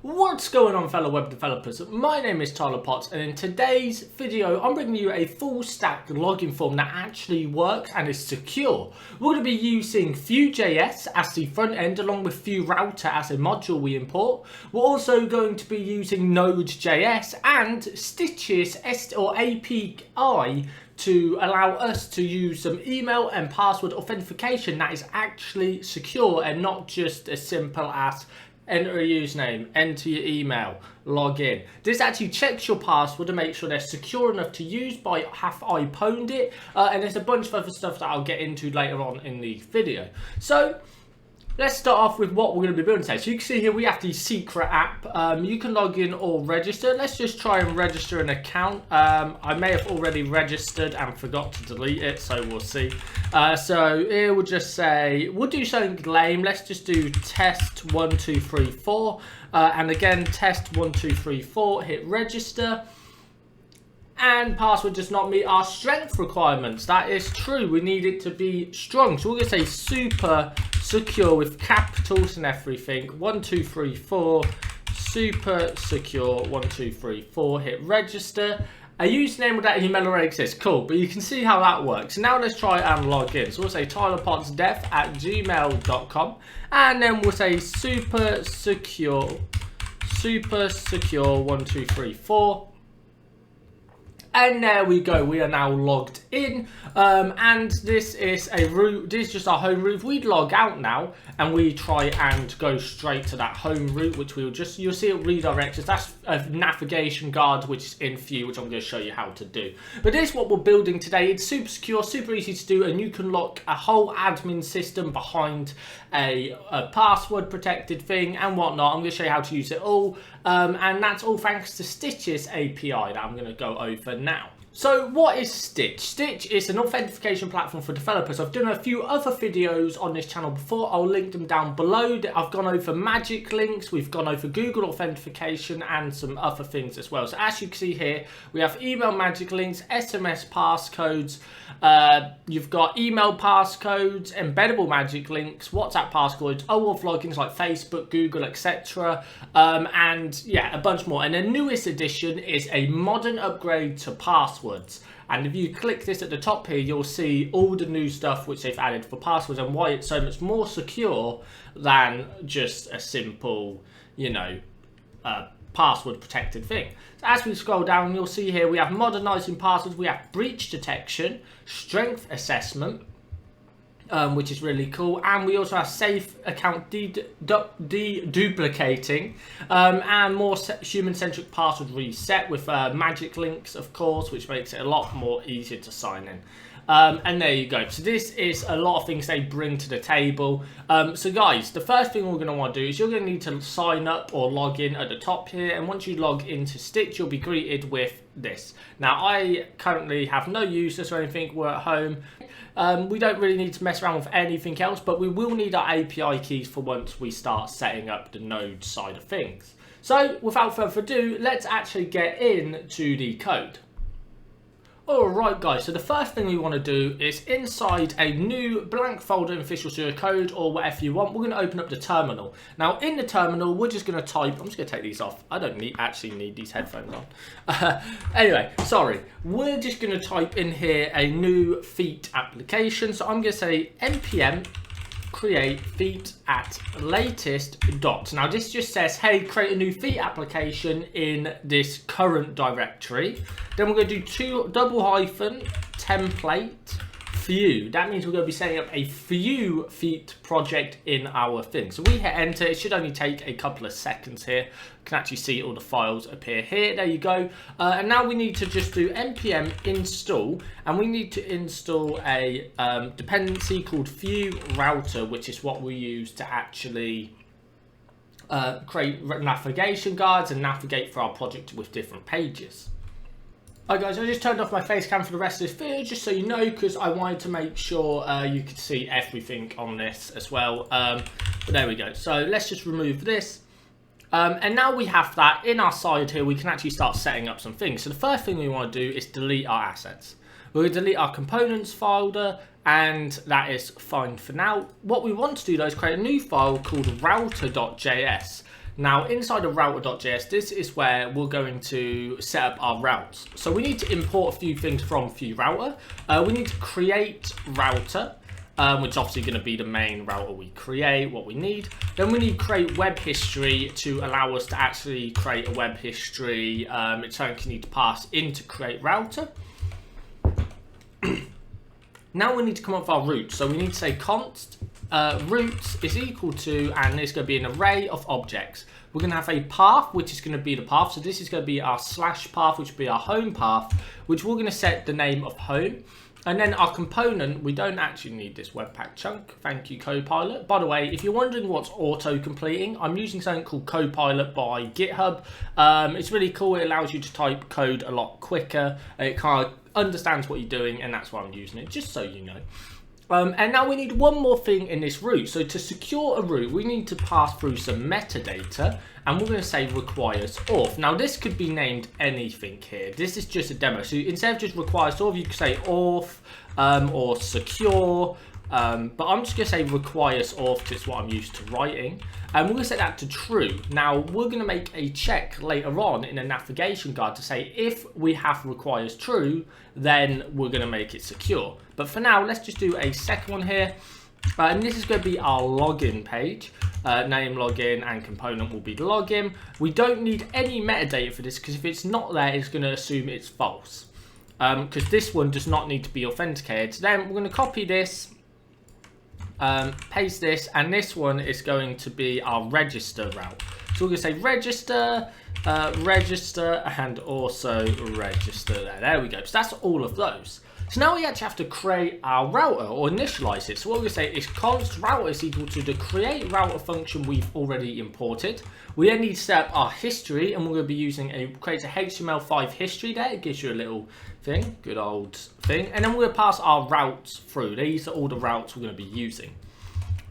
What's going on, fellow web developers? My name is Tyler Potts, and in today's video I'm bringing you a full stack login form that actually works and is secure. We're going to be using Vue.js as the front end along with Vue Router as a module we import. We're also going to be using Node.js and Stytch's API to allow us to use some email and password authentication that is actually secure and not just as simple as enter a username, enter your email, log in. This actually checks your password to make sure they're secure enough to use by have I pwned it, and there's a bunch of other stuff that I'll get into later on in the video. So let's start off with what we're going to be building today. So you can see here we have the secret app. You can log in or register. Let's just try and register an account. I may have already registered and forgot to delete it, so we'll see. So here we'll just say, we'll do something lame. Let's just do test 1 2 3 4, and again test 1 2 3 4. Hit register. And password does not meet our strength requirements. That is true. We need it to be strong. So we're going to say super secure with capitals and everything. 1 2 3 4. Super secure. 1 2 3 4. Hit register. A username with that email already exists. Cool. But you can see how that works. Now let's try and log in. So we'll say tylerpottsdev@gmail.com. And then we'll say super secure 1 2 3 4. And there we go, we are now logged in, and this is a route, this is just our home route. We'd log out now, and we try and go straight to that home route, which we'll just, you'll see it redirects us. That's a navigation guard, which is in Vue, which I'm going to show you how to do. But this is what we're building today. It's super secure, super easy to do, and you can lock a whole admin system behind a password protected thing and whatnot. I'm going to show you how to use it all, and that's all thanks to Stytch's API that I'm going to go over now. So what is Stytch? Stytch is an authentication platform for developers. I've done a few other videos on this channel before. I'll link them down below. I've gone over magic links, we've gone over Google authentication and some other things as well. So as you can see here, we have email magic links, SMS passcodes, you've got email passcodes, embeddable magic links, WhatsApp passcodes, OAuth logins like Facebook, Google, etc. And yeah, a bunch more. And the newest addition is a modern upgrade to passwords. And if you click this at the top here, you'll see all the new stuff which they've added for passwords and why it's so much more secure than just a simple, you know, password protected thing. So as we scroll down, you'll see here we have modernizing passwords, we have breach detection, strength assessment, which is really cool, and we also have safe account deduplicating, and more human-centric password reset with magic links, of course, which makes it a lot more easier to sign in. And there you go. So this is a lot of things they bring to the table. So guys, the first thing we're going to want to do is you're going to need to sign up or log in at the top here, and once you log into Stytch, you'll be greeted with this. Now I currently have no users or anything, we're at home. We don't really need to mess around with anything else, but we will need our API keys for once we start setting up the Node side of things. So without further ado, let's actually get into the code. Alright guys, so the first thing we want to do is inside a new blank folder in Visual Studio Code or whatever you want, we're going to open up the terminal. Now in the terminal, we're just going to type, I'm just going to take these off, I don't actually need these headphones on. Anyway, sorry, we're just going to type in here a new feat application. So I'm going to say npm create feat at latest dot. Now this just says, hey, create a new feat application in this current directory. Then we're going to do $template Vue. That means we're going to be setting up a Vue feat project in our thing. So we hit enter. It should only take a couple of seconds here. You can actually see all the files appear here. There you go. And now we need to just do npm install, and we need to install a dependency called Vue Router, which is what we use to actually create navigation guides and navigate for our project with different pages. Alright guys, I just turned off my face cam for the rest of this video, just so you know, because I wanted to make sure you could see everything on this as well. But there we go. So let's just remove this. And now we have that in our side here, we can actually start setting up some things. So the first thing we want to do is delete our assets. We're going to delete our components folder, and that is fine for now. What we want to do though is create a new file called router.js. Now inside of router.js, this is where we're going to set up our routes. So we need to import a few things from FuRouter. We need to create router, which is obviously going to be the main router we create, what we need. Then we need to create web history to allow us to actually create a web history. It's something you need to pass into create router. Now we need to come up with our root. So we need to say const root is equal to, and it's going to be an array of objects. We're going to have a path, which is going to be the path. So this is going to be our slash path, which will be our home path, which we're going to set the name of home. And then our component, we don't actually need this Webpack chunk. Thank you, Copilot. By the way, if you're wondering what's auto-completing, I'm using something called Copilot by GitHub. It's really cool. It allows you to type code a lot quicker. It kind of understands what you're doing, and that's why I'm using it, just so you know. And now we need one more thing in this root. So to secure a root, we need to pass through some metadata, and we're going to say requires auth. Now this could be named anything here. This is just a demo. So instead of just requires auth, you could say auth or secure. But I'm just going to say requires auth because it's what I'm used to writing. And we're going to set that to true. Now we're going to make a check later on in a navigation guide to say if we have requires true, then we're going to make it secure. But for now, let's just do a second one here. And this is going to be our login page. Name login and component will be the login. We don't need any metadata for this because if it's not there, it's going to assume it's false. Because this one does not need to be authenticated. So then we're going to copy this. Paste this, and this one is going to be our register route. So we're going to say register, register, and also register there. There we go. So that's all of those. So now we actually have to create our router or initialize it. So what we're going to say is const router is equal to the create router function we've already imported. We then need to set up our history, and we're going to be using create a HTML5 history there. It gives you a little thing, good old thing. And then we're going to pass our routes through. These are all the routes we're going to be using.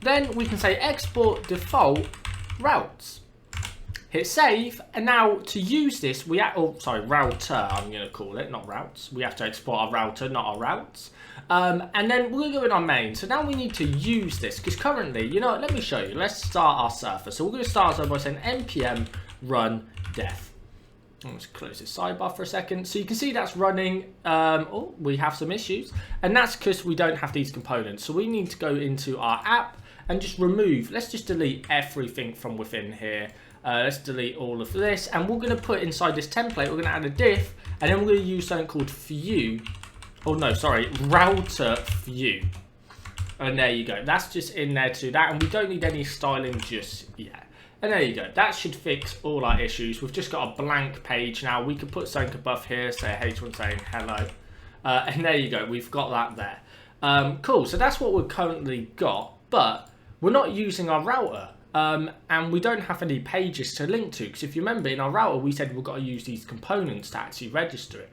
Then we can say export default routes. Hit save, and now to use this, router, I'm going to call it, not routes. We have to export our router, not our routes. And then we're going to go in our main. So now we need to use this, because currently, you know what, let me show you. Let's start our surfer. So we're going to start our surfer by saying npm run def. Let's close this sidebar for a second. So you can see that's running. Oh, we have some issues. And that's because we don't have these components. So we need to go into our app and just remove. Let's just delete everything from within here. Let's delete all of this, and we're going to put inside this template, we're going to add a div, and then we're going to use something called router view. And there you go. That's just in there to that, and we don't need any styling just yet. And there you go. That should fix all our issues. We've just got a blank page now. We could put something above here, say H1 saying hello. And there you go. We've got that there. Cool. So that's what we've currently got, but we're not using our router. And we don't have any pages to link to, because if you remember in our router we said we've got to use these components to actually register it.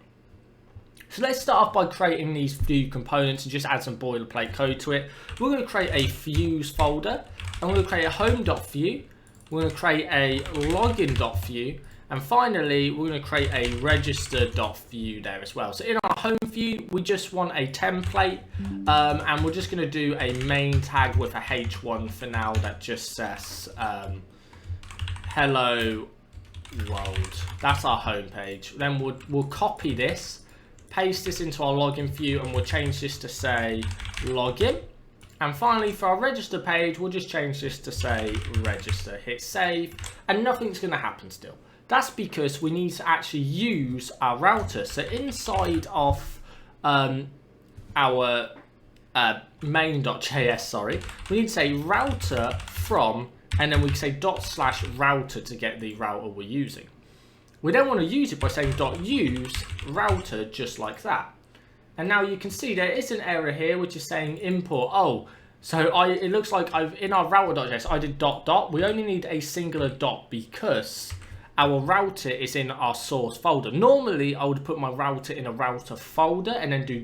So let's start off by creating these few components and just add some boilerplate code to it. We're going to create a views folder, and we're going to create a home.view, we're going to create a login.view, and finally we're going to create a register.view there as well. So in our home view we just want a template, and we're just going to do a main tag with a h1 for now that just says hello world. That's our home page. Then we'll copy this, paste this into our login view, and we'll change this to say login. And finally for our register page we'll just change this to say register. Hit save, and nothing's going to happen still. That's because we need to actually use our router. So inside of our main.js, we need to say router from, and then we can say /router to get the router we're using. We then want to use it by saying .use router just like that. And now you can see there is an error here which is saying import. Oh, so it looks like in our router.js I did ... We only need a singular dot because our router is in our source folder. Normally I would put my router in a router folder and then do ...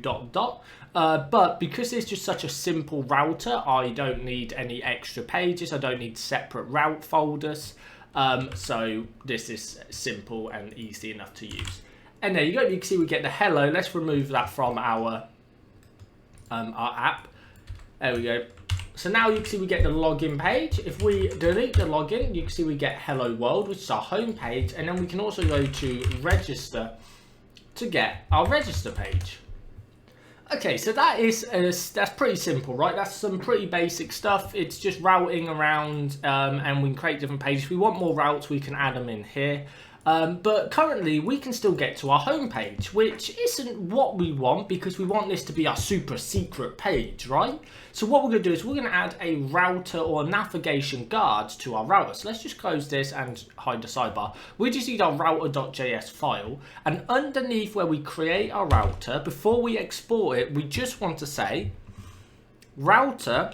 But because it's just such a simple router, I don't need any extra pages. I don't need separate route folders. So this is simple and easy enough to use. And there you go. You can see we get the hello. Let's remove that from our app. There we go. So now you can see we get the login page. If we delete the login, you can see we get hello world, which is our home page. And then we can also go to register to get our register page. Okay, so that's pretty simple, right? That's some pretty basic stuff. It's just routing around, and we can create different pages. If we want more routes, we can add them in here. But currently, we can still get to our home page, which isn't what we want because we want this to be our super secret page, right? So what we're going to do is we're going to add a router or navigation guard to our router. So let's just close this and hide the sidebar. We just need our router.js file, and underneath where we create our router, before we export it, we just want to say router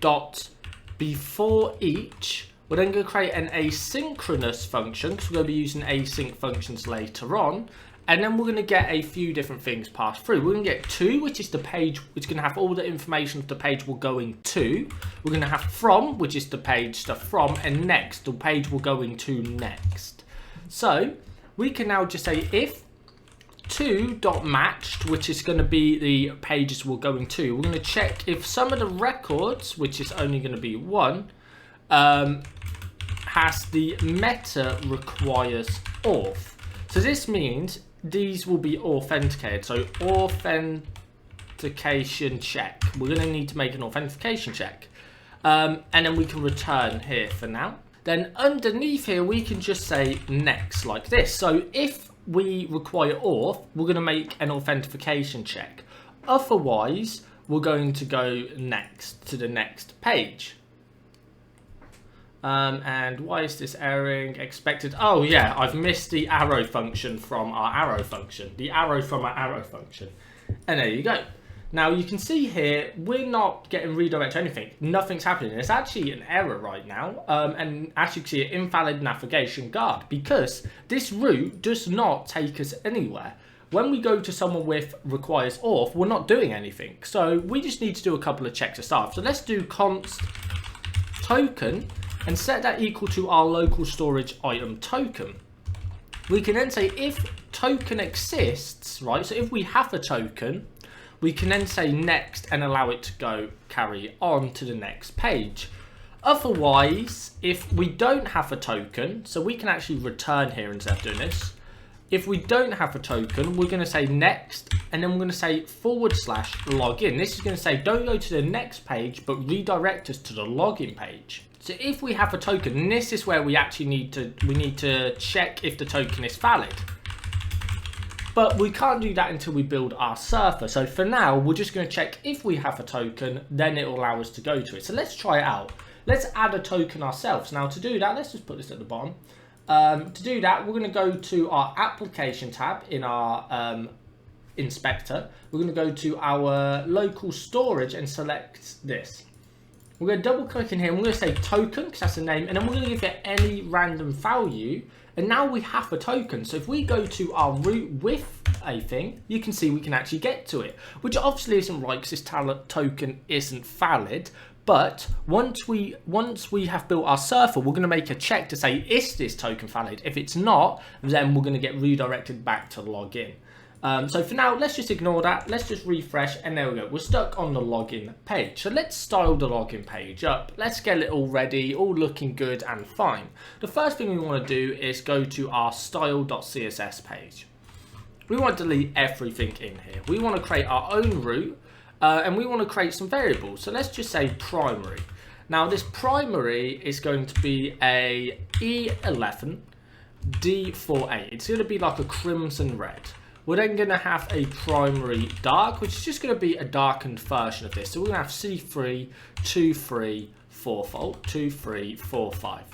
dot before each. We're then going to create an asynchronous function because we're going to be using async functions later on. And then we're going to get a few different things passed through. We're going to get to, which is the page, which is going to have all the information of the page we're going to. We're going to have from, which is the page stuff from, and next, the page we're going to next. So we can now just say if to.matched, which is going to be the pages we're going to. We're going to check if some of the records, which is only going to be one, has the meta requires auth. So this means these will be authenticated. So authentication check. We're going to need to make an authentication check. And then we can return here for now. Then underneath here, we can just say next like this. So if we require auth, we're going to make an authentication check. Otherwise, we're going to go next to the next page. And why is this erroring? Expected. Oh yeah, I've missed the arrow function from our arrow function. The arrow from our arrow function. And there you go. Now you can see here, we're not getting redirected to anything. Nothing's happening. It's actually an error right now. And as you can see, an invalid navigation guard, because this route does not take us anywhere. When we go to someone with requires auth, we're not doing anything. So we just need to do a couple of checks to start. So let's do const token and set that equal to our local storage item token. We can then say if token exists, right? So if we have a token, we can then say next and allow it to go carry on to the next page. Otherwise, if we don't have a token, so we can actually return here instead of doing this. If we don't have a token, we're going to say next, and then we're going to say / login. This is going to say don't go to the next page, but redirect us to the login page. So if we have a token, this is where we actually need to check if the token is valid. But we can't do that until we build our server. So for now, we're just going to check if we have a token, then it will allow us to go to it. So let's try it out. Let's add a token ourselves. Now to do that, let's just put this at the bottom. To do that, we're going to go to our application tab in our inspector. We're going to go to our local storage and select this. We're going to double click in here and we're going to say token because that's the name, and then we're going to give it any random value, and now we have a token. So if we go to our root with a thing, you can see we can actually get to it, which obviously isn't right because this token isn't valid. But once we have built our server, we're going to make a check to say is this token valid. If it's not, then we're going to get redirected back to login. So for now, let's just ignore that. Let's just refresh, and there we go. We're stuck on the login page. So let's style the login page up. Let's get it all ready, all looking good and fine. The first thing we want to do is go to our style.css page. We want to delete everything in here. We want to create our own route, and we want to create some variables. So let's just say primary. Now this primary is going to be a E11 D48. It's going to be like a crimson red. We're then going to have a primary dark, which is just going to be a darkened version of this. So we're going to have C3, 2, 3, 4 fold, 2, 3, 4, 5.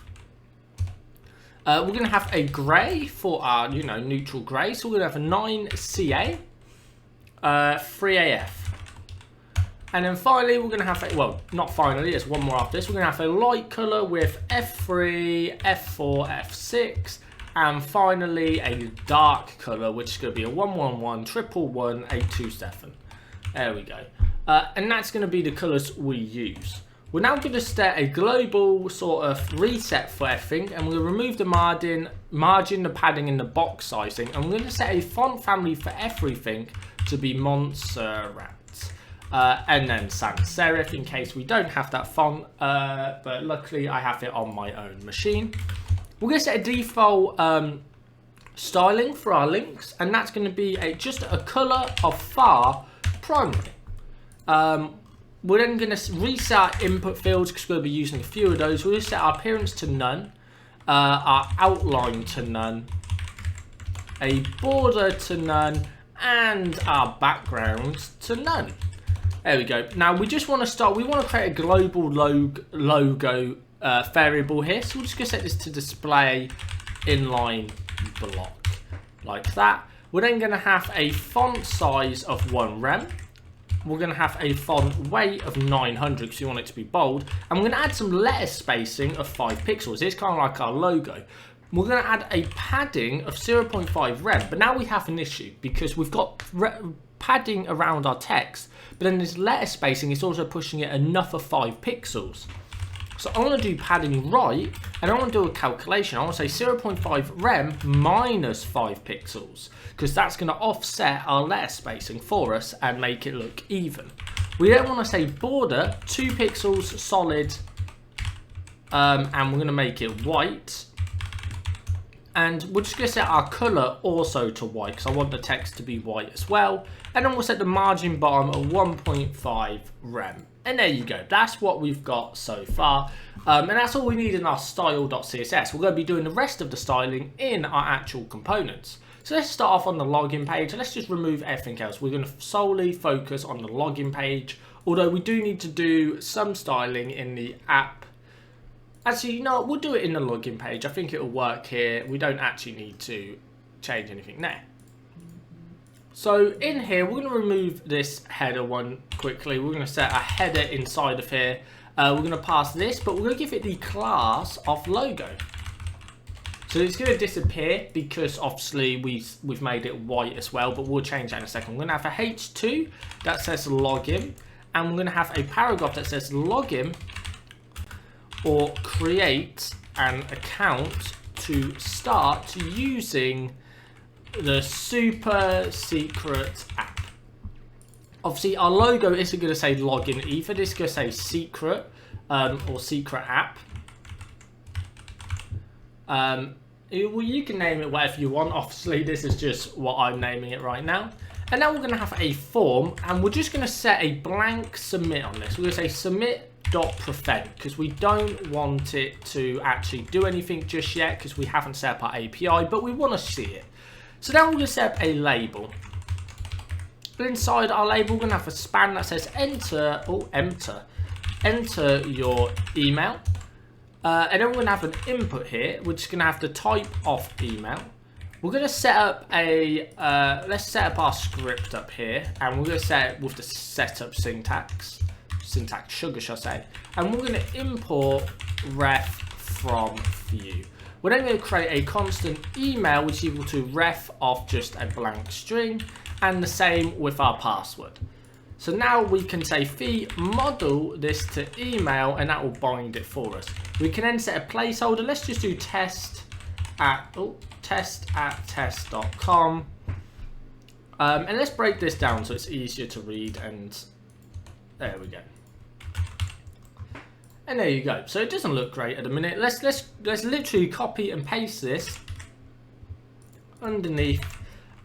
We're going to have a grey for our, neutral grey. So we're going to have a 9CA, 3AF. And then finally, we're going to have a, well, not finally, there's one more after this. We're going to have a light colour with F3, F4, F6. And finally, a dark colour, which is going to be a 111, 111, 827. There we go. And that's going to be the colours we use. We're now going to set a global sort of reset for everything. And we're going to remove the margin, the padding, and the box sizing. And we're going to set a font family for everything to be Montserrat. and then sans serif in case we don't have that font, but luckily I have it on my own machine. We're going to set a default styling for our links, and that's going to be just a color of far primary. We're then going to reset our input fields because we're going to be using a few of those. We'll set our appearance to none, our outline to none, a border to none, and our background to none. There we go. Now we just want to start, we want to create a global logo variable here. So we're just going to set this to display inline block like that. We're then going to have a font size of 1 rem. We're going to have a font weight of 900 because we want it to be bold. And we're going to add some letter spacing of 5 pixels. It's kind of like our logo. We're going to add a padding of 0.5 rem. But now we have an issue because we've got padding around our text. But then this letter spacing is also pushing it enough of 5 pixels. So I want to do padding right, and I want to do a calculation. I want to say 0.5 rem minus 5 pixels, because that's going to offset our letter spacing for us and make it look even. We then want to say border 2 pixels solid, and we're going to make it white. And we're just going to set our color also to white, because I want the text to be white as well. And then we'll set the margin bottom at 1.5 rem. And there you go. That's what we've got so far. And that's all we need in our style.css. We're going to be doing the rest of the styling in our actual components. So let's start off on the login page. Let's just remove everything else. We're going to solely focus on the login page. Although we do need to do some styling in the app. Actually, no, we'll do it in the login page. I think it'll work here. We don't actually need to change anything there. So in here, we're going to remove this header one quickly. We're going to set a header inside of here. We're going to pass this, but we're going to give it the class of logo. So it's going to disappear because obviously we've made it white as well, but we'll change that in a second. We're going to have a H2 that says login, and we're going to have a paragraph that says login or create an account to start using the super secret app. Obviously our logo isn't going to say login either, it's going to say secret or secret app. Well, you can name it whatever you want. Obviously this is just what I'm naming it right now. And now we're going to have a form, and we're just going to set a blank submit on this. We're going to say submit.prevent because we don't want it to actually do anything just yet because we haven't set up our API, but we want to see it. So now we're going to set up a label. But inside our label, we're going to have a span that says enter your email. And then we're going to have an input here, which is going to have the type of email. We're going to set up a, let's set up our script up here. And we're going to set it with the setup syntax sugar, shall I say. And we're going to import ref from view. We're then going to create a constant email which is equal to ref of just a blank string, and the same with our password. So now we can say fee model this to email, and that will bind it for us. We can then set a placeholder. Let's just do test at test.com. And let's break this down so it's easier to read, and there we go. And there you go. So it doesn't look great at the minute. Let's literally copy and paste this underneath,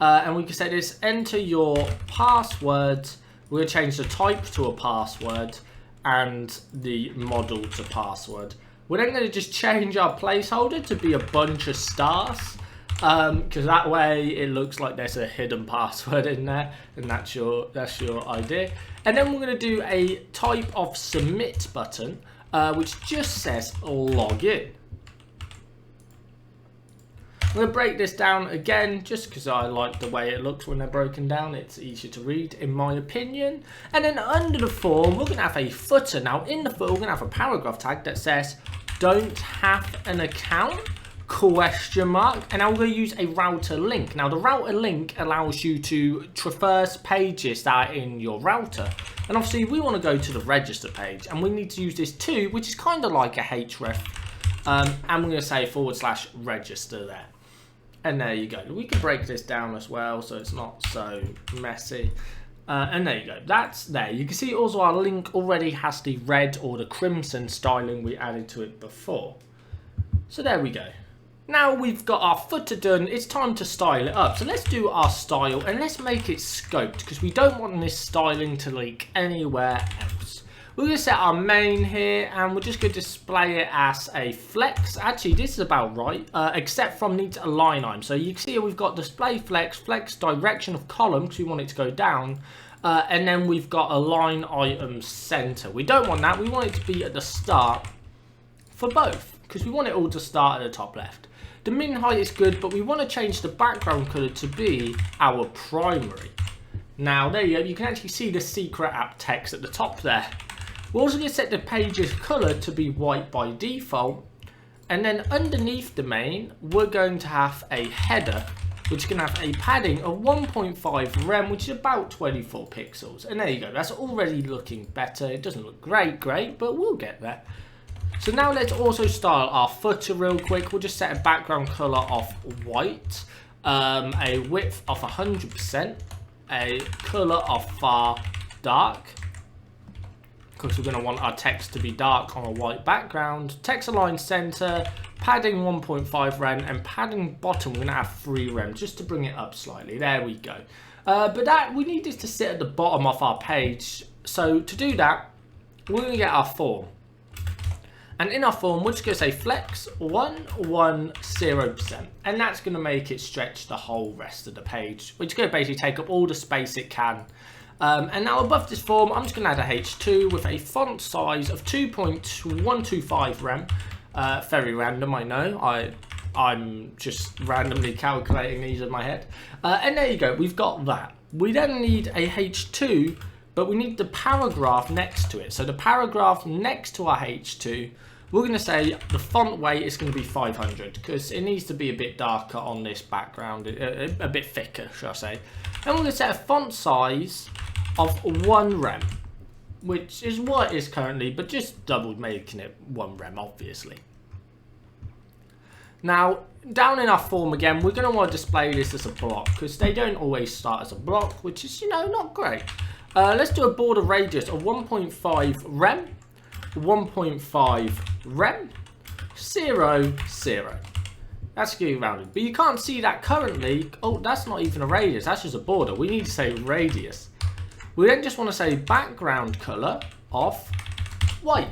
and we can say this: enter your password. We're going to change the type to a password and the model to password. We're then going to just change our placeholder to be a bunch of stars, because that way it looks like there's a hidden password in there, and that's your idea. And then we're going to do a type of submit button, which just says login. I'm going to break this down again just because I like the way it looks when they're broken down. It's easier to read in my opinion. And then under the form, we're going to have a footer. Now in the footer, we're going to have a paragraph tag that says don't have an account ? And now we're going to use a router link. Now the router link allows you to traverse pages that are in your router. And obviously we want to go to the register page, and we need to use this too, which is kind of like a href. And we're going to say /register there. And there you go. We can break this down as well so it's not so messy. And there you go, that's there. You can see also our link already has the red or the crimson styling we added to it before. So there we go. Now we've got our footer done, it's time to style it up. So let's do our style and let's make it scoped because we don't want this styling to leak anywhere else. We're going to set our main here and we're just going to display it as a flex. Actually, this is about right, except from needs a line item. So you can see here we've got display flex, flex direction of column because we want it to go down. And then we've got a line item center. We don't want that, we want it to be at the start for both because we want it all to start at the top left. The min height is good, but we want to change the background color to be our primary. Now, there you go. You can actually see the secret app text at the top there. We're also going to set the page's color to be white by default. And then underneath the main, we're going to have a header, which is going to have a padding of 1.5 rem, which is about 24 pixels. And there you go. That's already looking better. It doesn't look great, but we'll get there. So now let's also style our footer real quick. We'll just set a background color of white, a width of 100%, a color of far dark, because we're going to want our text to be dark on a white background, text align center, padding 1.5 rem, and padding bottom we're going to have 3 rem just to bring it up slightly. There we go. But that we need this to sit at the bottom of our page. So to do that, we're going to get our form. And in our form, we're just going to say flex 110%. And that's going to make it stretch the whole rest of the page, which is going to basically take up all the space it can. And now above this form, I'm just going to add a H2 with a font size of 2.125 rem. Very random, I know. I'm just randomly calculating these in my head. And there you go, we've got that. We then need a H2, but we need the paragraph next to it. So the paragraph next to our H2, we're going to say the font weight is going to be 500 because it needs to be a bit darker on this background, a bit thicker, shall I say. And we're going to set a font size of 1 rem, which is what it is currently, but just double making it 1 rem, obviously. Now, down in our form again, we're going to want to display this as a block because they don't always start as a block, which is, you know, not great. Let's do a border radius of 1.5 rem, 1.5 rem, 0, 0. That's getting rounded, but you can't see that currently. Oh, that's not even a radius, that's just a border. We need to say radius. We then just want to say background color of white.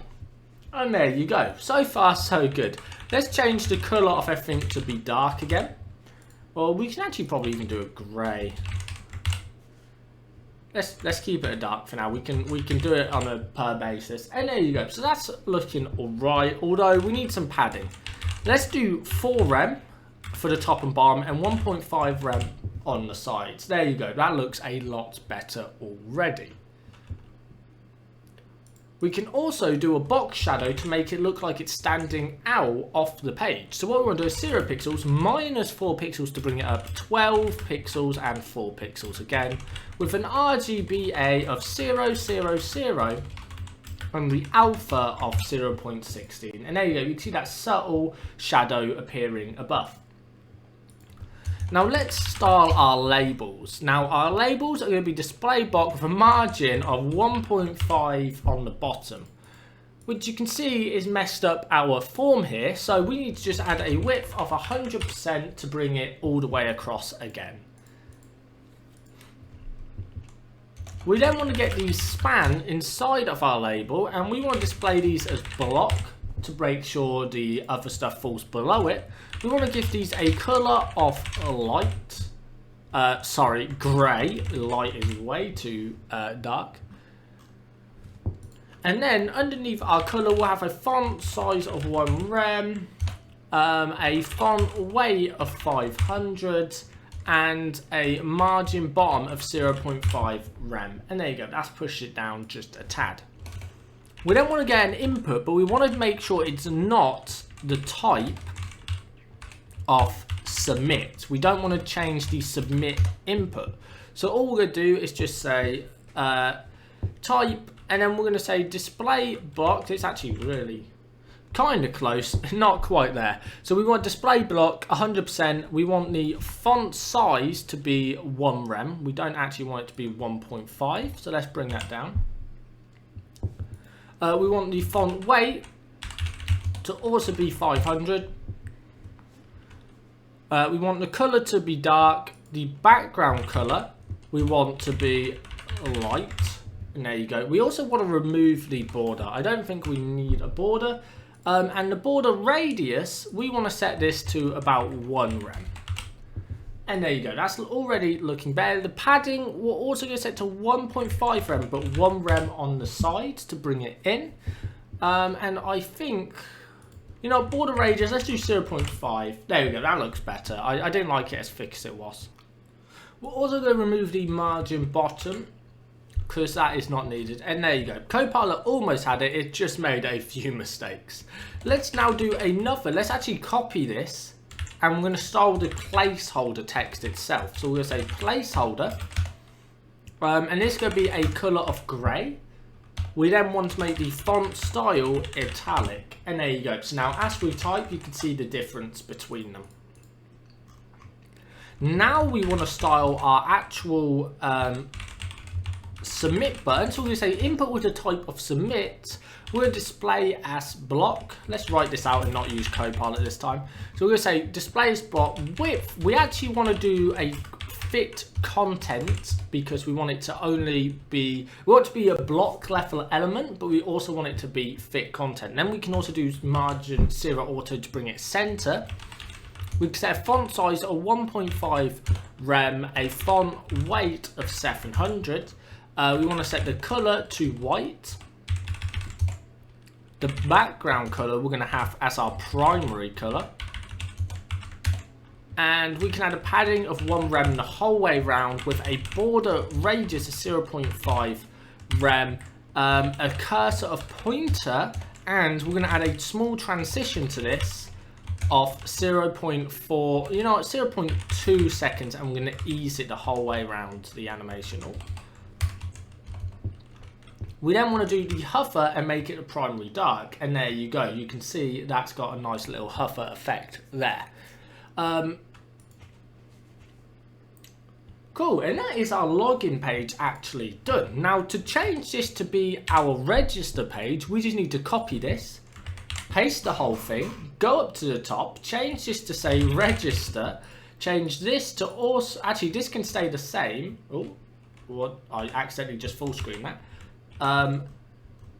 And there you go. So far, so good. Let's change the color of everything to be dark again. Well, we can actually probably even do a gray. Let's keep it a dark for now. We can do it on a per basis. And there you go. So that's looking alright. Although we need some padding. Let's do 4 rem for the top and bottom and 1.5 rem on the sides. There you go. That looks a lot better already. We can also do a box shadow to make it look like it's standing out off the page. So what we want to do is 0 pixels minus 4 pixels to bring it up, 12 pixels and 4 pixels again, with an RGBA of 0, 0, 0 and the alpha of 0.16. And there you go, you can see that subtle shadow appearing above. Now let's style our labels. Now our labels are going to be display box with a margin of 1.5 on the bottom, which you can see is messed up our form here. So we need to just add a width of 100% to bring it all the way across again. We then want to get these span inside of our label, and we want to display these as block to make sure the other stuff falls below it. We want to give these a color of light, grey. Light is way too dark. And then underneath our color, we'll have a font size of 1 rem, a font weight of 500, and a margin bottom of 0.5 rem. And there you go, that's pushed it down just a tad. We don't want to get an input, but we want to make sure it's not the type of submit. We don't want to change the submit input. So all we're going to do is just say type, and then we're going to say display box. It's actually really kind of close, not quite there. So we want display block 100%. We want the font size to be 1 rem. We don't actually want it to be 1.5. So let's bring that down. We want the font weight to also be 500. We want the color to be dark. The background color we want to be light. And there you go. We also want to remove the border. I don't think we need a border. And the border radius, we want to set this to about 1 rem. And there you go. That's already looking better. The padding, we're also going to set to 1.5 rem, but 1 rem on the sides to bring it in. And I think, you know, border radius, let's do 0.5. There we go. That looks better. I didn't like it as thick as it was. We're also going to remove the margin bottom, because that is not needed. And there you go. Copilot almost had it. It just made a few mistakes. Let's now do another. Let's actually copy this. And we're going to style the placeholder text itself. So we're going to say placeholder. And this is going to be a color of grey. We then want to make the font style italic. And there you go. So now as we type, you can see the difference between them. Now we want to style our actual submit button. So we're going to say input with the type of submit. We're going to display as block. Let's write this out and not use Copilot this time. So we're going to say display as block width. We actually want to do a fit content because we want it to only be, we want it to be a block level element, but we also want it to be fit content. Then we can also do margin 0 auto to bring it center. We can set a font size of 1.5 rem, a font weight of 700. We want to set the color to white. The background color we're going to have as our primary color. And we can add a padding of 1 rem the whole way around with a border radius of 0.5 rem, a cursor of pointer, and we're going to add a small transition to this of 0.4, you know what, 0.2 seconds, and we're going to ease it the whole way around the animation. We then want to do the hover and make it a primary dark, and there you go. You can see that's got a nice little hover effect there. Cool, and that is our login page actually done. Now to change this to be our register page, we just need to copy this, paste the whole thing, go up to the top, change this to say register, change this to also, actually this can stay the same. Oh, what, I accidentally just full screen that. And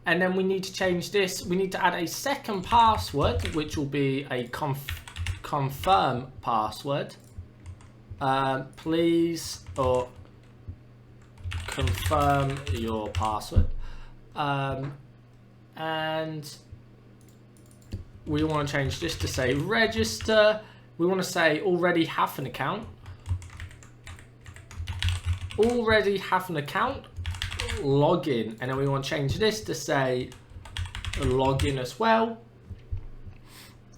then we need to change this. We need to add a second password, which will be a confirm password. Please, or confirm your password. And we want to change this to say register. We want to say already have an account. Already have an account. Login, and then we want to change this to say login as well.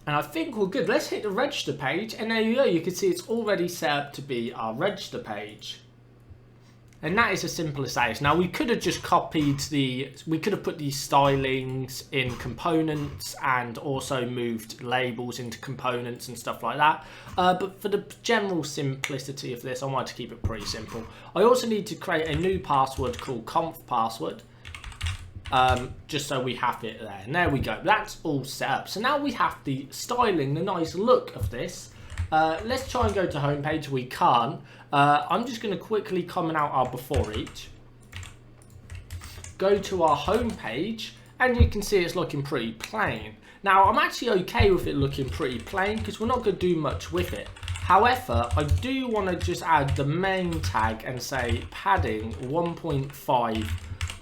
And I think we're good. Let's hit the register page, and there you go. You can see it's already set up to be our register page. And that is as simple as that is. Now we could have just copied we could have put these stylings in components and also moved labels into components and stuff like that. But for the general simplicity of this, I wanted to keep it pretty simple. I also need to create a new password called conf password. Just so we have it there. And there we go. That's all set up. So now we have the styling, the nice look of this. Let's try and go to homepage. We can't. I'm just going to quickly comment out our before each. Go to our homepage, and you can see it's looking pretty plain. Now, I'm actually okay with it looking pretty plain because we're not going to do much with it. However, I do want to just add the main tag and say padding 1.5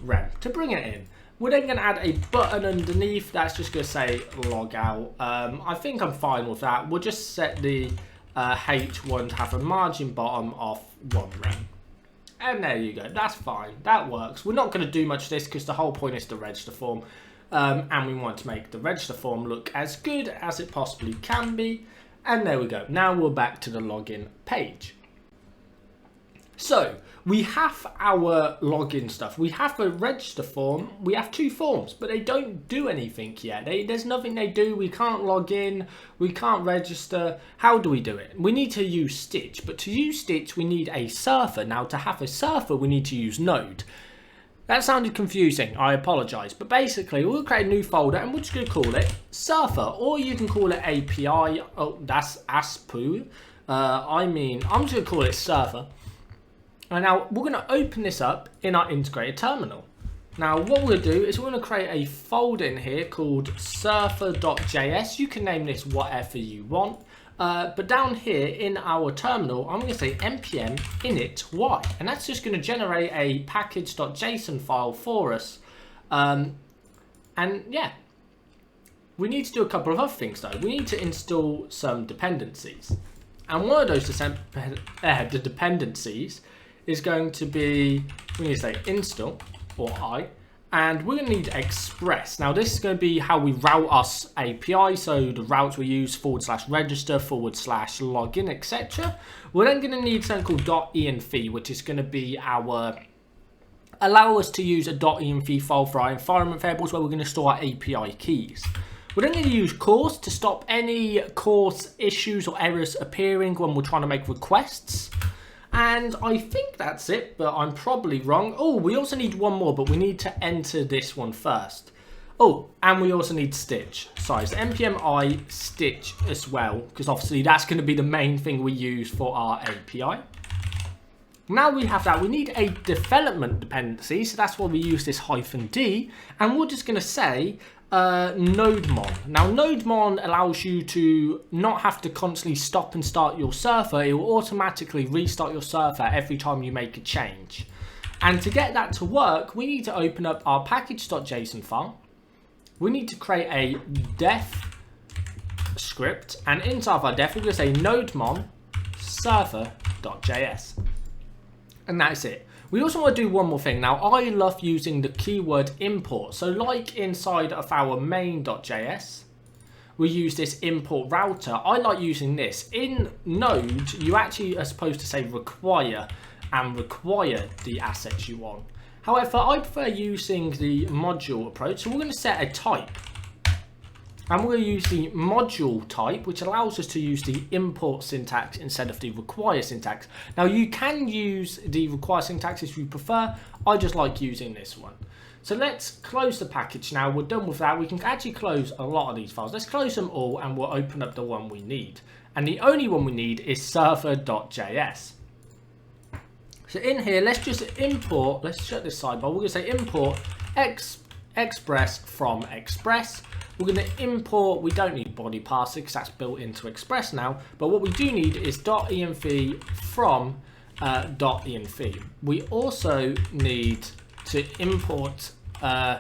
rem to bring it in. We're then going to add a button underneath. That's just going to say log out. I think I'm fine with that. We'll just set the H1 to have a margin bottom of 1 rem. And there you go. That's fine. That works. We're not going to do much of this because the whole point is the register form. And we want to make the register form look as good as it possibly can be. And there we go. Now we're back to the login page. So we have our login stuff. We have the register form. We have 2 forms, but they don't do anything yet. There's nothing they do. We can't log in. We can't register. How do we do it? We need to use Stytch, but to use Stytch, we need a surfer. Now, to have a surfer, we need to use Node. That sounded confusing. I apologize. But basically, we'll create a new folder, and we're just going to call it surfer, or you can call it API. Oh, that's ASPU. I'm just going to call it surfer. And now we're going to open this up in our integrated terminal. Now what we're going to do is we're going to create a folder in here called surfer.js. You can name this whatever you want. But down here in our terminal, I'm going to say npm init.y. And that's just going to generate a package.json file for us. And yeah, we need to do a couple of other things though. We need to install some dependencies. And one of those the dependencies is going to be, we need to say install or I, and we're going to need express. Now this is going to be how we route us API, so the routes we use /register, /login, etc. We're then going to need something called .env, which is going to be our, allow us to use a .env file for our environment variables where we're going to store our API keys. We're then going to use course to stop any course issues or errors appearing when we're trying to make requests. And I think that's it, but I'm probably wrong. Oh, we also need one more, but we need to enter this one first. Oh, and we also need Stytch. Sorry, so npm I Stytch as well, because obviously that's going to be the main thing we use for our API. Now we have that, we need a development dependency, so that's why we use this -d, and we're just going to say nodemon. Now nodemon allows you to not have to constantly stop and start your surfer. It will automatically restart your surfer every time you make a change. And to get that to work, we need to open up our package.json file. We need to create a def script, and inside of our def we're going to say nodemon server.js. And that's it. We also want to do one more thing. Now, I love using the keyword import. So like inside of our main.js, we use this import router. I like using this. In Node, you actually are supposed to say require and require the assets you want. However, I prefer using the module approach. So we're going to set a type. And we're going to use the module type, which allows us to use the import syntax instead of the require syntax. Now, you can use the require syntax if you prefer. I just like using this one. So let's close the package now. We're done with that. We can actually close a lot of these files. Let's close them all and we'll open up the one we need. And the only one we need is server.js. So in here, let's just import, let's shut this sidebar. We're going to say import express from express. We're going to import, we don't need body parser because that's built into Express now, but what we do need is .env from .env. We also need to import, we're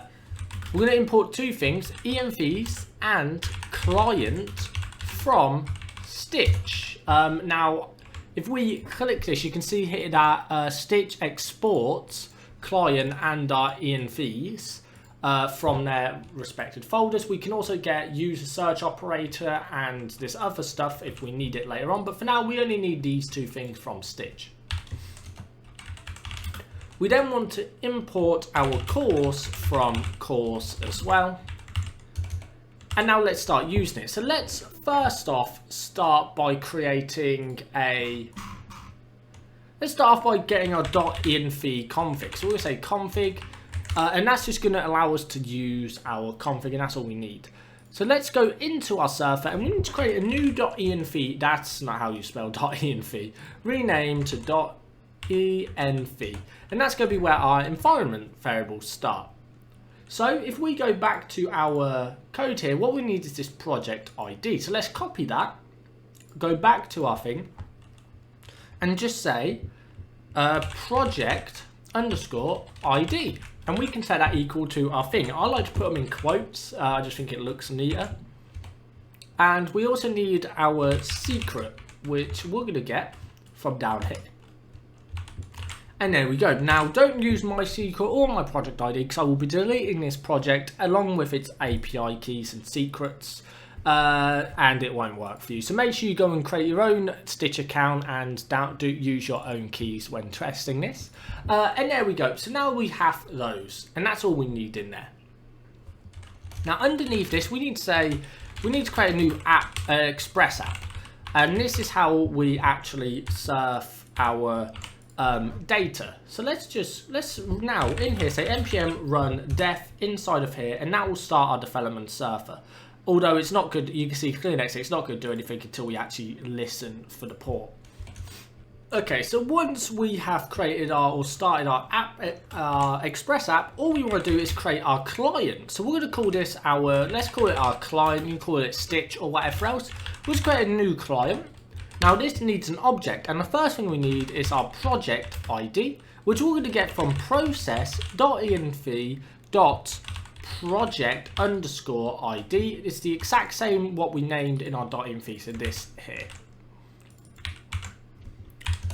going to import 2 things, envs and client from Stytch. Now, if we click this, you can see here that Stytch exports client and our envs. From their respected folders. We can also get user search operator and this other stuff if we need it later on, but for now we only need these 2 things from Stytch. We then want to import our course from course as well. And now let's start using it. So let's first off start by creating a, let's start off by getting our .env config. So we're going to say config. And that's just going to allow us to use our config, and that's all we need. So let's go into our server, and we need to create a new .env. That's not how you spell .env. Rename to .env. And that's going to be where our environment variables start. So if we go back to our code here, what we need is this project ID. So let's copy that, go back to our thing, and just say project underscore ID. And we can set that equal to our thing. I like to put them in quotes. I just think it looks neater. And we also need our secret, which we're going to get from down here. And there we go. Now, don't use my secret or my project ID because I will be deleting this project along with its API keys and secrets. and it won't work for you. So make sure you go and create your own Stytch account and use your own keys when testing this. And there we go. So now we have those, and that's all we need in there. Now underneath this, we need to create a new app, Express app, and this is how we actually surf our data. So let's now in here say npm run def inside of here, and that will start our development surfer. Although it's not good, you can see clearly next to it, it's not going to do anything until we actually listen for the port. Okay, so once we have created or started our app, Express app, all we want to do is create our client. So we're going to call this let's call it our client. You can call it Stytch or whatever else. We'll just create a new client. Now this needs an object, and the first thing we need is our project ID, which we're going to get from process.env.project_ID. It's the exact same what we named in our .env, so this here.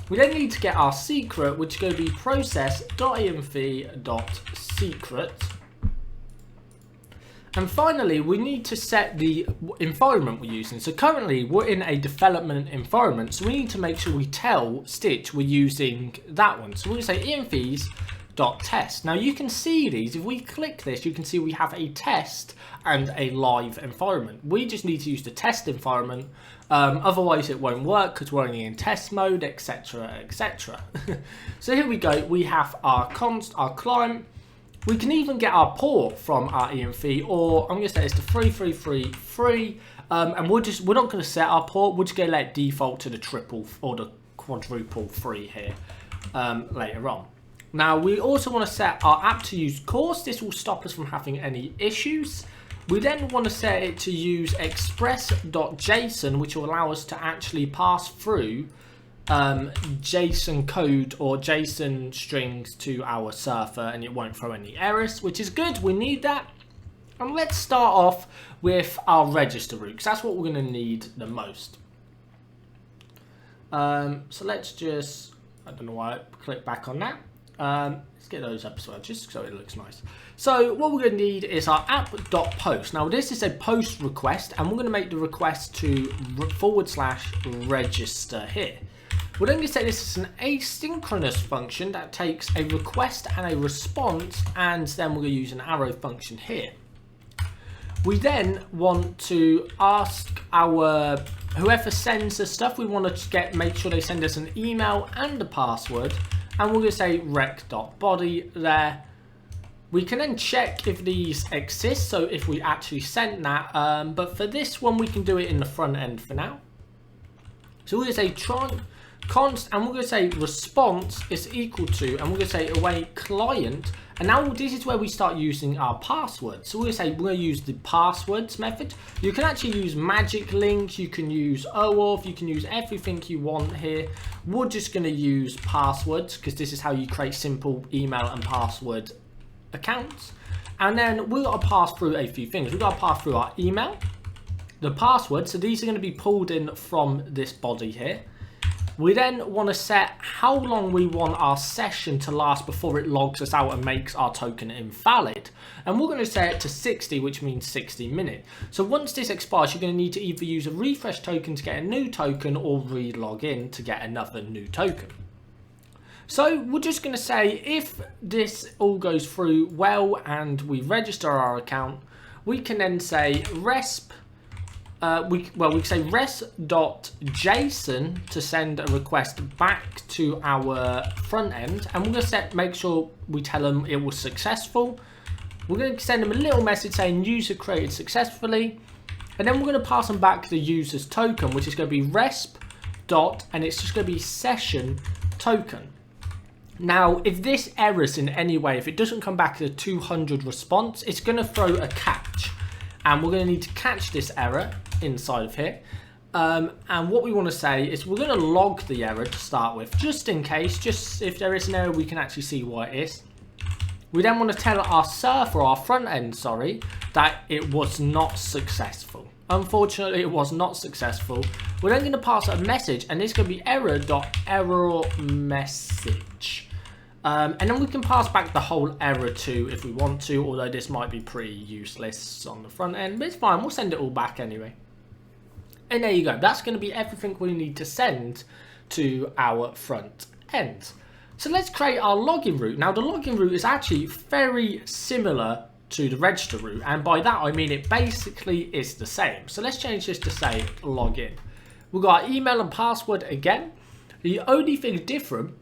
We then need to get our secret, which is going to be process.env.secret. And finally, we need to set the environment we're using. So currently, we're in a development environment, so we need to make sure we tell Stytch we're using that one. So we're going to say envs.test. Now you can see these. If we click this, you can see we have a test and a live environment. We just need to use the test environment. Otherwise, it won't work because we're only in test mode, etc., etc. So here we go. We have our client. We can even get our port from our env, or I'm going to say it's the 3333, and we're not going to set our port. We're just going to let it default to the triple or the quadruple 3 here later on. Now we also want to set our app to use course. This will stop us from having any issues. We then want to set it to use express.json, which will allow us to actually pass through JSON code or JSON strings to our surfer, and it won't throw any errors, which is good. We need that. And let's start off with our register route, because that's what we're going to need the most. So let's just, I don't know why I click back on that. Let's get those up as well, just so it looks nice. So what we're going to need is our app.post. Now this is a post request, and we're going to make the request to /register here. We're then going to say this is an asynchronous function that takes a request and a response, and then we're going to use an arrow function here. We then want to ask our whoever sends us stuff, we want to make sure they send us an email and a password, and we're going to say rec.body there. We can then check if these exist, so if we actually sent that, but for this one we can do it in the front end for now. So we're going to say const, and we're going to say response is equal to, and we're going to say await client, and now this is where we start using our password. So we're going to say we're going to use the passwords method. You can actually use magic links, you can use OAuth, you can use everything you want here. We're just going to use passwords because this is how you create simple email and password accounts. And then we've got to pass through a few things. We've got to pass through our email, the password, so these are going to be pulled in from this body here. We then want to set how long we want our session to last before it logs us out and makes our token invalid. And we're going to set it to 60, which means 60 minutes. So once this expires, you're going to need to either use a refresh token to get a new token or re-log in to get another new token. So we're just going to say if this all goes through well and we register our account, we can then say resp. We can say res.json to send a request back to our front end, and we're going to make sure we tell them it was successful. We're going to send them a little message saying user created successfully, and then we're going to pass them back the user's token, which is going to be resp. And it's just going to be session token. Now, if this errors in any way, if it doesn't come back to the 200 response, it's going to throw a catch. And we're going to need to catch this error inside of here. And what we want to say is we're going to log the error to start with, just in case, just if there is an error, we can actually see what it is. We then want to tell our surfer, our front end, sorry, that it was not successful. Unfortunately, it was not successful. We're then going to pass a message, and it's going to be error.error message. And then we can pass back the whole error too if we want to, although this might be pretty useless on the front end, but it's fine, we'll send it all back anyway. And there you go, that's going to be everything we need to send to our front end. So let's create our login route. Now the login route is actually very similar to the register route, and by that I mean it basically is the same. So let's change this to say login. We've got our email and password again. The only thing different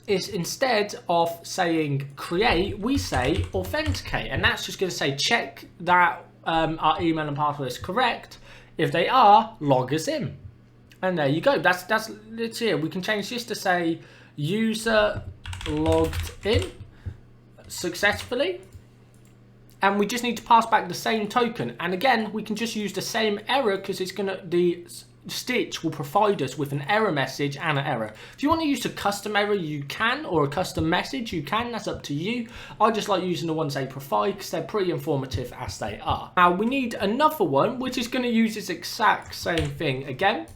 is instead of saying create, we say authenticate, and that's just going to say check that our email and password is correct. If they are, log us in. And there you go. That's here. We can change this to say user logged in successfully. And we just need to pass back the same token. And again, we can just use the same error because it's going to, the Stytch will provide us with an error message and an error. If you want to use a custom error, you can, or a custom message, you can. That's up to you. I just like using the ones they provide because they're pretty informative as they are. Now we need another one which is going to use this exact same thing again.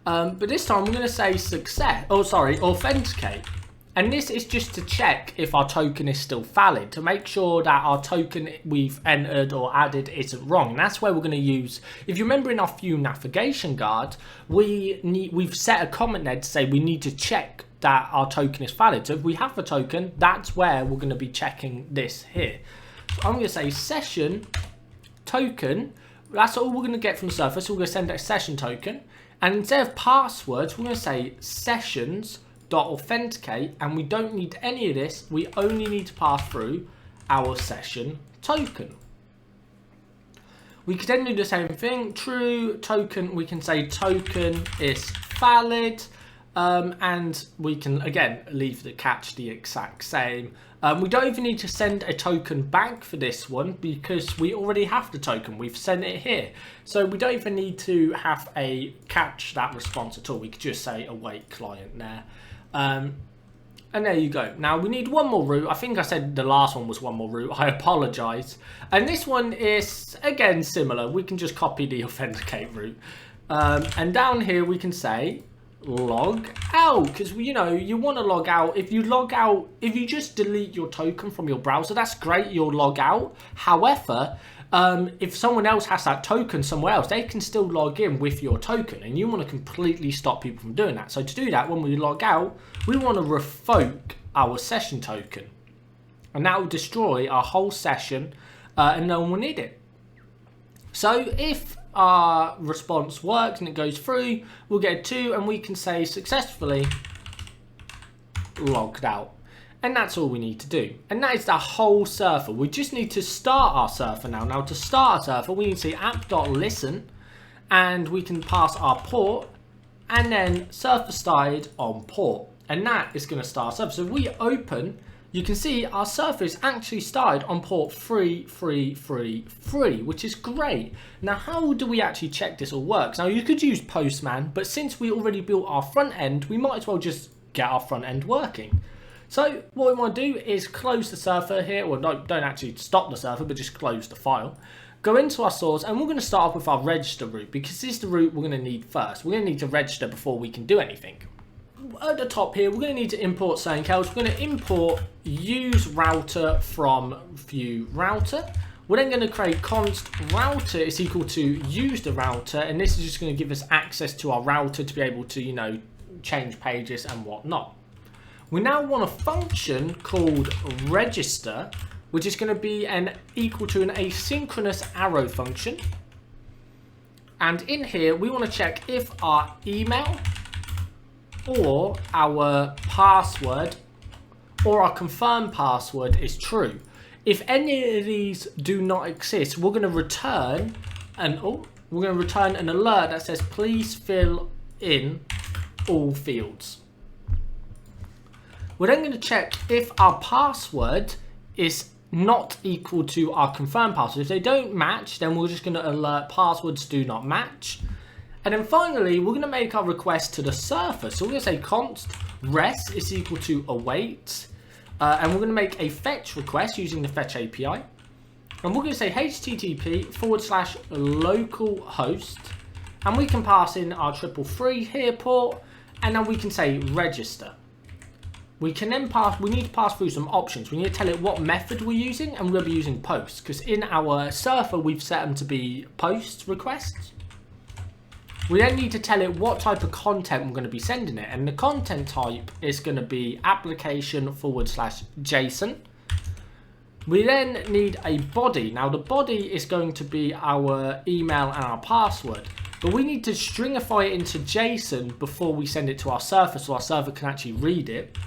But this time we're going to say authenticate. And this is just to check if our token is still valid, to make sure that our token we've entered or added isn't wrong. And that's where we're going to use, if you remember in our View navigation guard, we've set a comment there to say we need to check that our token is valid. So if we have a token, that's where we're going to be checking this here. So I'm going to say session token. That's all we're going to get from the server. So we're going to send a session token. And instead of passwords, we're going to say sessions.authenticate, and we don't need any of this. We only need to pass through our session token. We can then do the same thing. True token, we can say token is valid, and we can again leave the catch the exact same. We don't even need to send a token back for this one because we already have the token. We've sent it here. So we don't even need to have a catch that response at all. We could just say await client there. And there you go. Now we need one more route. I think I said the last one was one more route. I apologize. And this one is again similar. We can just copy the authenticate route. And down here we can say log out, because you know you want to log out. If you log out, if you just delete your token from your browser, that's great, you'll log out. However, if someone else has that token somewhere else, they can still log in with your token, and you want to completely stop people from doing that. So to do that, when we log out, we want to revoke our session token, and that will destroy our whole session, and no one will need it. So if our response works and it goes through, we'll get a 2 and we can say successfully logged out. And that's all we need to do. And that is the whole server. We just need to start our server now. Now to start our server, we need to say app.listen, and we can pass our port and then server started on port. And that is going to start our server. So if we open, you can see our server is actually started on port 3333, which is great. Now, how do we actually check this all works? Now, you could use Postman, but since we already built our front end, we might as well just get our front end working. So what we want to do is close the server here, or no, don't actually stop the server, but just close the file. Go into our source, and we're going to start off with our register route, because this is the route we're going to need first. We're going to need to register before we can do anything. At the top here, we're going to need to import something else. We're going to import use router from view router. We're then going to create const router is equal to use the router, and this is just going to give us access to our router to be able to, you know, change pages and whatnot. We now want a function called register, which is going to be equal to an asynchronous arrow function. And in here, we want to check if our email or our password or our confirmed password is true. If any of these do not exist, we're going to return an alert that says please fill in all fields. We're then going to check if our password is not equal to our confirmed password. If they don't match, then we're just going to alert passwords do not match. And then finally, we're going to make our request to the server. So we're going to say const res is equal to await. And we're going to make a fetch request using the fetch API. And we're going to say http:/localhost. And we can pass in our 333 here port. And then we can say register. we can then we need to pass through some options. We need to tell it what method we're using, and we're going to be using posts, because in our surfer we've set them to be post requests. We then need to tell it what type of content we're going to be sending it, and the content type is going to be application/JSON. We then need a body. Now the body is going to be our email and our password, but we need to stringify it into JSON before we send it to our server, so our server can actually read it.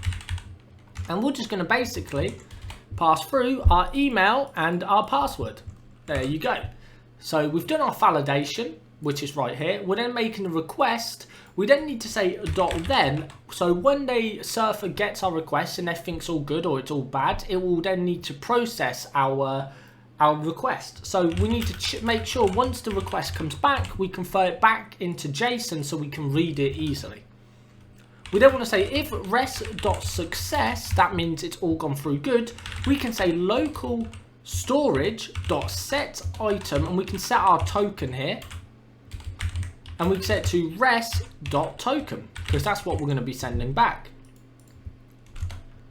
And we're just going to basically pass through our email and our password. There you go. So we've done our validation, which is right here. We're then making a request. We then need to say .then. So when the surfer gets our request and everything's all good or it's all bad, it will then need to process our request. So we need to make sure once the request comes back, we convert it back into JSON so we can read it easily. We then want to say if res.success, that means it's all gone through good. We can say local storage.set item, and we can set our token here. And we can set it to res.token, because that's what we're going to be sending back.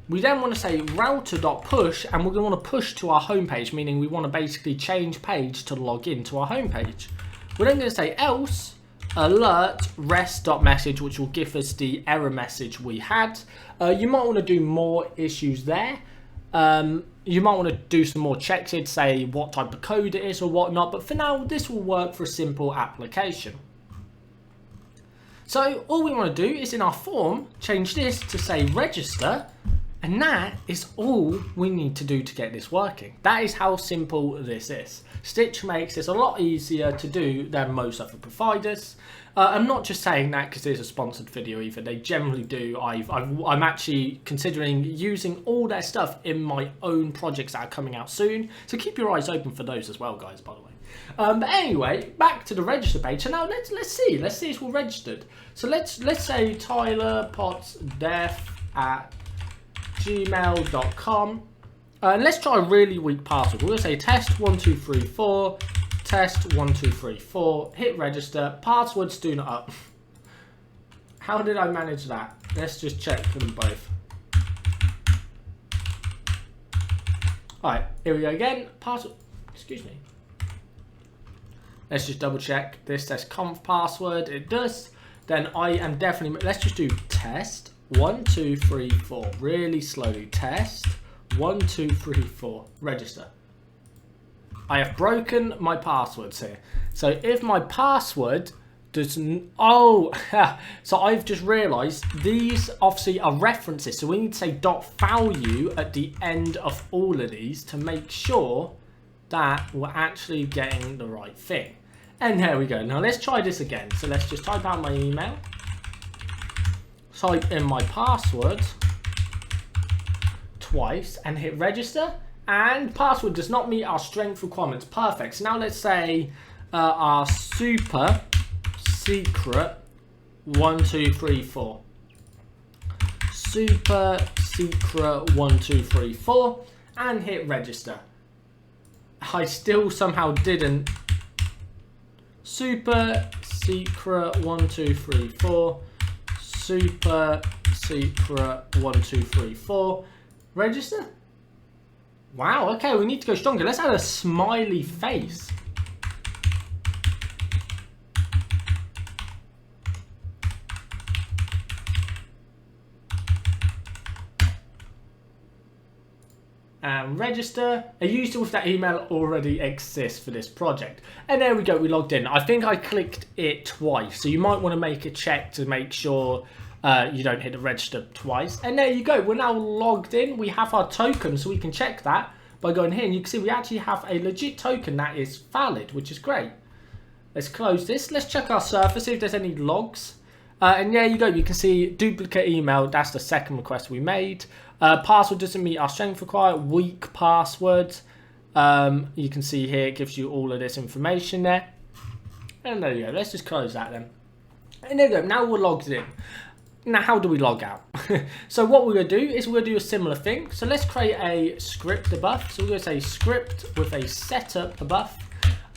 We then want to say router.push, and we're going to want to push to our home page, meaning we want to basically change page to log in to our home page. We're then going to say else alert rest.message, which will give us the error message we had. You might want to do more issues there. You might want to do some more checks here to say what type of code it is or whatnot, but for now this will work for a simple application. So all we want to do is in our form change this to say register, and that is all we need to do to get this working. That is how simple this is. Stytch makes this a lot easier to do than most other providers. I'm not just saying that because it's a sponsored video either. They generally do. I'm actually considering using all their stuff in my own projects that are coming out soon. So keep your eyes open for those as well, guys, by the way. But anyway, back to the register page. So now let's see it's all registered. So let's say tylerpottsdev@gmail.com. And let's try a really weak password. We're going to say test1234, test1234, hit register, passwords do not up. How did I manage that? Let's just check for them both. Alright, here we go again. Password, excuse me. Let's just double check. This says conf password, it does. Then I am definitely, let's just do test 1 2 3 4 really slowly. Test 1 2 3 4 register. I have broken my passwords here. So if my password doesn't, so I've just realized these obviously are references, so we need to say .value at the end of all of these to make sure that we're actually getting the right thing. And there we go. Now let's try this again. So let's just type out my email, type in my password twice and hit register, and password does not meet our strength requirements. Perfect. So now let's say our super secret 1 2 3 4, super secret 1 2 3 4, and hit register. I still somehow didn't. Super secret 1 2 3 4, super secret 1 2 3 4, register. Wow, okay, we need to go stronger. Let's add a smiley face. And register. A user with that email already exists for this project. And there we go, we logged in. I think I clicked it twice, so you might want to make a check to make sure you don't hit the register twice. And there you go, we're now logged in. We have our token, so we can check that by going here, and you can see we actually have a legit token that is valid, which is great. Let's close this. Let's check our server, see if there's any logs. And there you go, you can see duplicate email. That's the second request we made. Password doesn't meet our strength required. Weak password. You can see here it gives you all of this information there. And there you go. Let's just close that then. And there you go. Now we're logged in. Now how do we log out? So what we're going to do is we're going to do a similar thing. So let's create a script above. So we're going to say script with a setup above.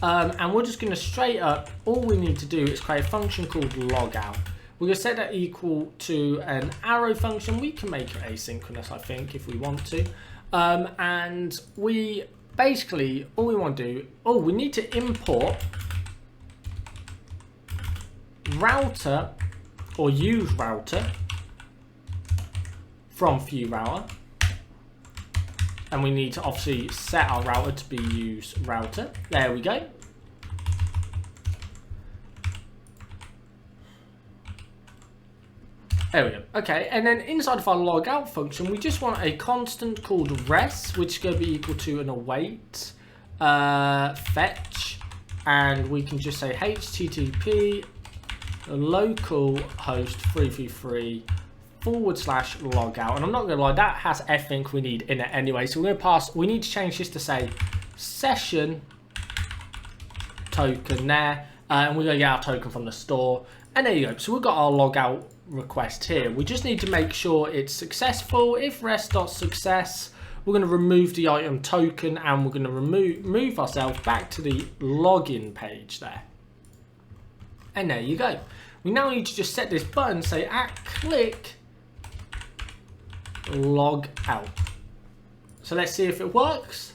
And we're just going to straight up, all we need to do is create a function called logout. We're going to set that equal to an arrow function. We can make it asynchronous, I think, if we want to. And we basically, all we want to do, we need to import router or use router from FullStack. And we need to obviously set our router to be use router. There we go. There we go. Okay, and then inside of our logout function, we just want a constant called res, which is going to be equal to an await fetch, and we can just say http localhost 333 / logout, and I'm not going to lie, that has everything we need in it anyway. So we're going to pass. We need to change this to say session token there, and we're going to get our token from the store. And there you go. So we've got our logout request here. We just need to make sure it's successful. If res.success, we're going to remove the item token, and we're going to move ourselves back to the login page there. And there you go. We now need to just set this button, say at click log out. So let's see if it works.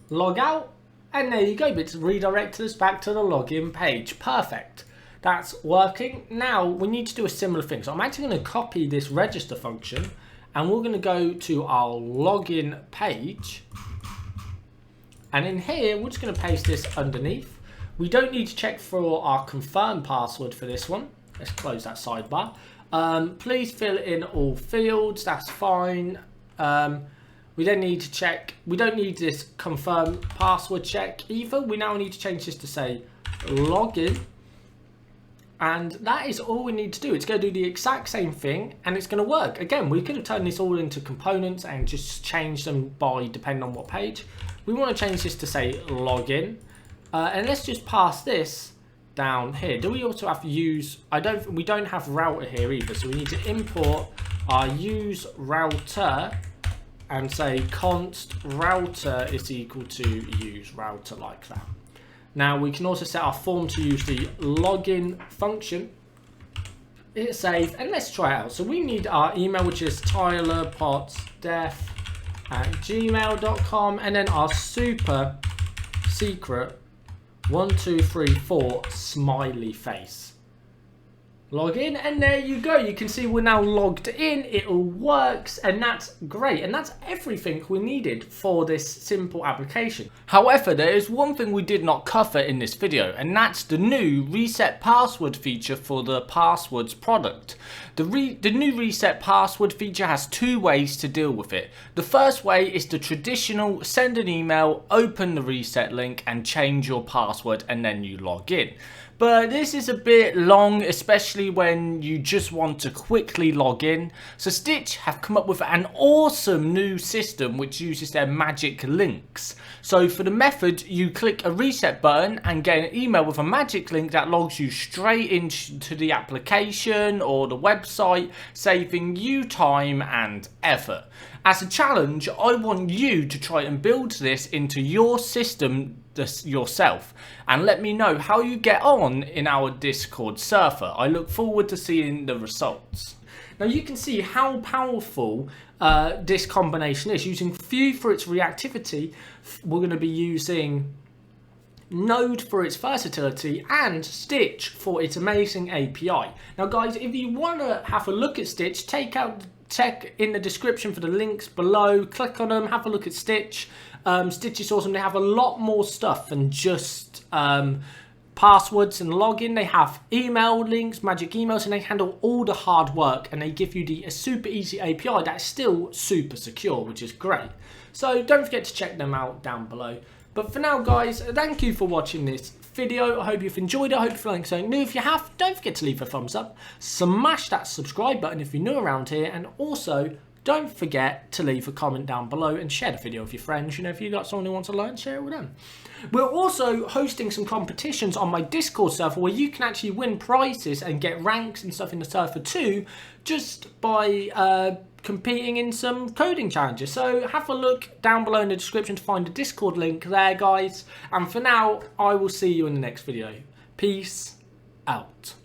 Log out, and there you go. It's redirected us back to the login page. Perfect. That's working. Now we need to do a similar thing. So I'm actually going to copy this register function, and we're going to go to our login page. And in here, we're just going to paste this underneath. We don't need to check for our confirm password for this one. Let's close that sidebar. Please fill in all fields. That's fine. We don't need to check. We don't need this confirm password check either. We now need to change this to say login. And that is all we need to do. It's going to do the exact same thing, and it's going to work. Again, we could have turned this all into components and just change them by depending on what page. We want to change this to say login. And let's just pass this down here. Do we also have to use, we don't have router here either, so we need to import our use router and say const router is equal to use router, like that. Now we can also set our form to use the login function. Hit save, and let's try it out. So we need our email, which is tylerpotsdef@gmail.com, and then our super secret 1234 smiley face. Log in, and there you go. You can see we're now logged in. It all works, and that's great. And that's everything we needed for this simple application. However, there is one thing we did not cover in this video, and that's the new reset password feature for the passwords product. The new reset password feature has two ways to deal with it. The first way is the traditional send an email, open the reset link, and change your password, and then you log in. But this is a bit long, especially when you just want to quickly log in. So Stytch have come up with an awesome new system which uses their magic links. So for the method, you click a reset button and get an email with a magic link that logs you straight into the application or the website, saving you time and effort. As a challenge, I want you to try and build this into your system yourself, and let me know how you get on in our Discord server. I look forward to seeing the results. Now you can see how powerful this combination is. Using Vue for its reactivity, we're going to be using Node for its versatility, and Stytch for its amazing API. Now guys, if you want to have a look at Stytch, check in the description for the links below. Click on them, have a look at Stytch. Stytch is awesome. They have a lot more stuff than just passwords and login. They have email links, magic emails, and they handle all the hard work, and they give you a super easy API that's still super secure, which is great. So don't forget to check them out down below. But for now guys, thank you for watching this video. I hope you've enjoyed it. I hope you're learning something new. If you have, don't forget to leave a thumbs up. Smash that subscribe button if you're new around here, and also don't forget to leave a comment down below and share the video with your friends. You know, if you've got someone who wants to learn, share it with them. We're also hosting some competitions on my Discord server where you can actually win prizes and get ranks and stuff in the server too, just by competing in some coding challenges. So have a look down below in the description to find the Discord link there, guys. And for now, I will see you in the next video. Peace out.